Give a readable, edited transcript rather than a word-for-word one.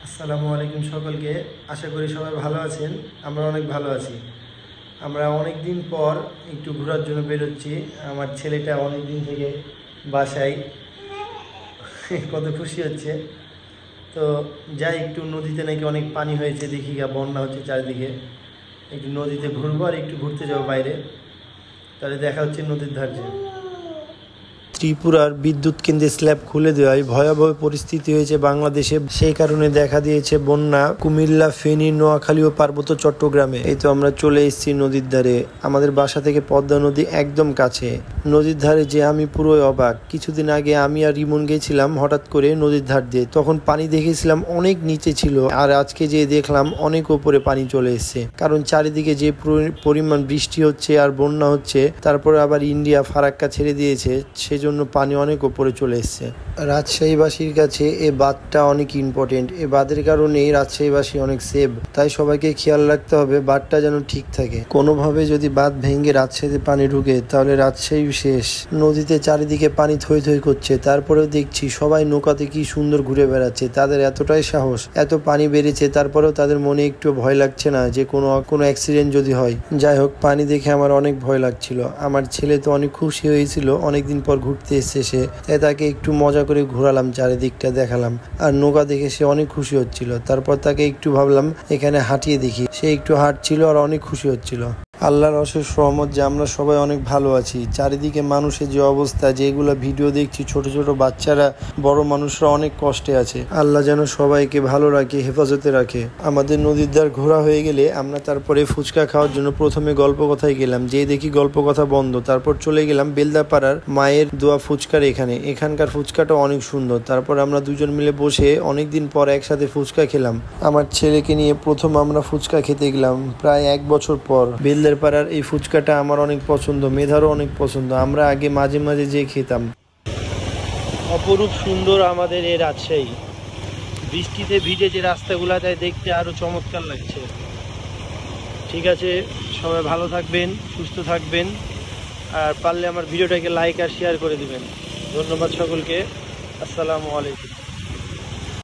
আসসালামু আলাইকুম সকলকে। আশা করি সবাই ভালো আছেন। আমরা অনেক ভালো আছি। আমরা অনেক দিন পর একটু ঘোরার জন্য বেরোচ্ছি। আমার ছেলেটা অনেক দিন থেকে বাসায়, কত খুশি হচ্ছে। তো যাই, একটু নদীতে নাকি অনেক পানি হয়েছে, দেখি বন্যা হচ্ছে চারিদিকে। একটু নদীতে ঘুরবো আর একটু ঘুরতে যাবো বাইরে। তাহলে দেখা হচ্ছে নদীর ধারে। ত্রিপুরার বিদ্যুৎ কেন্দ্রে স্ল্যাব খুলে দেওয়ায় ভয়াবহ পরিস্থিতি হয়েছে বাংলাদেশে। সেই কারণে দেখা দিয়েছে বন্যা কুমিল্লা, ফেনী, নোয়াখালী ও পার্বত্য চট্টগ্রামে। এই তো আমরা চলে এসেছি নদীর ধারে। আমাদের বাসা থেকে পদ্মা নদী একদম কাছে। নদীর ধারে যে আমি পুরোই অবাক। কিছুদিন আগে আমি আর রিমন গেছিলাম হঠাৎ করে নদীর ধার দিয়ে, তখন পানি দেখেছিলাম অনেক নিচে ছিল, আর আজকে যে দেখলাম অনেক উপরে পানি চলে এসছে। কারণ চারিদিকে যে পরিমাণ বৃষ্টি হচ্ছে আর বন্যা হচ্ছে, তারপরে আবার ইন্ডিয়া ফারাক্কা ছেড়ে দিয়েছে, সেজন্য পানি অনেক উপরে চলে এসছে। রাজশাহীবাসীর কাছে এই বাঁধটা অনেক ইম্পর্টেন্ট। এই বাঁধের কারণেই রাজশাহীবাসী অনেক সেভ। তাই সবাইকে খেয়াল রাখতে হবে বাঁধটা যেন ঠিক থাকে। কোনোভাবে যদি বাঁধ ভেঙে রাজশাহীতে পানি ঢুকে তাহলে রাজশাহী শেষ। নদীতে চারিদিকে পানি থই থই করছে, তারপরেও দেখছি সবাই নৌকাতে কি সুন্দর ঘুরে বেড়াচ্ছে। তাদের এতটাই সাহস, এত পানি বেড়েছে তারপরেও তাদের মনে একটু ভয় লাগছে না যে কোনো অ্যাক্সিডেন্ট যদি হয়। যাই হোক, পানি দেখে আমার অনেক ভয় লাগছিল। আমার ছেলে তো অনেক খুশি হয়েছিল, অনেকদিন পর ঘুরতে এসছে সে, তাই তাকে একটু মজা করে ঘোরালাম, চারিদিকটা দেখালাম। আর নৌকা দেখে সে অনেক খুশি হচ্ছিল। তারপর তাকে একটু ভাবলাম এখানে হাঁটিয়ে দেখি। সে একটু হাঁটছিল আর অনেক খুশি হচ্ছিল। আল্লাহর অশেষ রহমত যে আমরা সবাই অনেক ভালো আছি। চারিদিকে মানুষের যে অবস্থা, যেগুলো ভিডিও দেখছি, ছোট ছোট বাচ্চারা, বড় মানুষরা অনেক কষ্টে আছে। আল্লাহ যেন সবাইকে ভালো রাখে, হেফাজতে রাখে। আমাদের নদীর ধার ঘোরা হয়ে গেলে আমরা তারপরে ফুচকা খাওয়ার জন্য প্রথমে গল্প কথায় গেলাম, যে দেখি গল্প কথা বন্ধ। তারপর চলে গেলাম বেলদাপাড়ার মায়ের দোয়া ফুচকার এখানকার ফুচকাটা অনেক সুন্দর। তারপর আমরা দুজন মিলে বসে অনেকদিন পর একসাথে ফুচকা খেলাম। আমার ছেলেকে নিয়ে প্রথম আমরা ফুচকা খেতে গেলাম প্রায় 1 বছর পর। পাড়ার এই ফুচকাটা আমার অনেক পছন্দ, মেধারও অনেক পছন্দ। আমরা আগে মাঝে মাঝে যে খেতাম। অপরূপ সুন্দর আমাদের এই রাজশাহী। বৃষ্টিতে ভিজে যে রাস্তাগুলা, তাই দেখতে আরো চমৎকার লাগছে। ঠিক আছে, সবাই ভালো থাকবেন, সুস্থ থাকবেন, আর পারলে আমার ভিডিওটাকে লাইক আর শেয়ার করে দিবেন। ধন্যবাদ সকলকে। আসসালামু আলাইকুম।